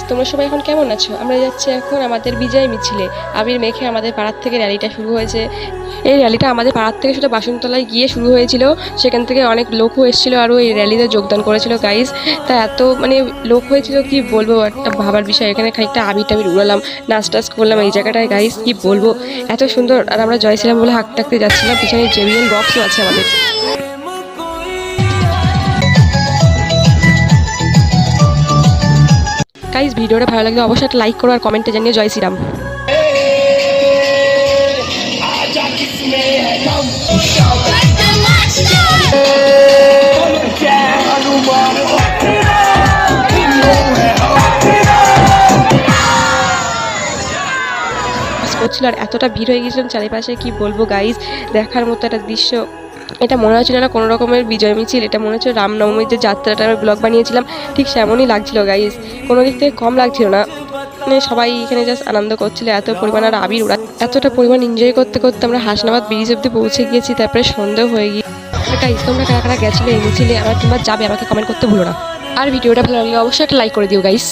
তোমরা সবাই এখন কেমন আছো? আমরা যাচ্ছি এখন আমাদের বিজয় মিছিলে। আবির মেখে আমাদের পাড়ার থেকে র্যালিটা শুরু হয়েছে। এই র্যালিটা আমাদের পাড়ার থেকে সেটা বাসনতলায় গিয়ে শুরু হয়েছিল। সেখান থেকে অনেক লোকও এসেছিলো আরও এই র্যালিতে যোগদান করেছিল গাইস। তা এত লোক হয়েছিল কি বলবো, একটা ভাবার বিষয়। এখানে খানিকটা আবির টাবির উড়ালাম, নাচ টাচ করলাম এই জায়গাটায় গাইস, কি বলবো এত সুন্দর। আর আমরা জয় শ্রীরাম বলে হাঁকতে হাঁকতে যাচ্ছিলাম, পিছনে জেবিএল বক্সও আছে আমাদের। গাইস ভিডিওটা ভালো লাগলে অবশ্যই একটা লাইক করো আর কমেন্টে জানিয়ে জয় শ্রীরাম। করছিল আর এতটা ভিড় হয়ে গিয়েছিলাম চারিপাশে, কি বলবো গাইস, দেখার মতো একটা দৃশ্য। এটা মনে হচ্ছিল না কোনো রকমের বিজয় মিছিল, এটা মনে হচ্ছে রামনবমীর যে যাত্রাটা আমি ব্লগ বানিয়েছিলাম ঠিক সেমনই লাগছিল গাইস, কোনো দিক থেকে কম লাগছিল না। সবাই এখানে জাস্ট আনন্দ করছিল এত পরিমাণ, আর আবির ওরা এতটা পরিমাণ এনজয় করতে করতে আমরা হাসনাবাদ ব্রিজ অব্দি পৌঁছে গিয়েছি। তারপরে সন্দেহ হয়ে গিয়ে গাইস, তোমরা কারা কারা গেছিলে এই মিছিলে আবার তোমরা যাবে আমাকে কমেন্ট করতে ভুলো না। আর ভিডিওটা ভালো লাগলে অবশ্যই একটা লাইক করে দিও গাইস।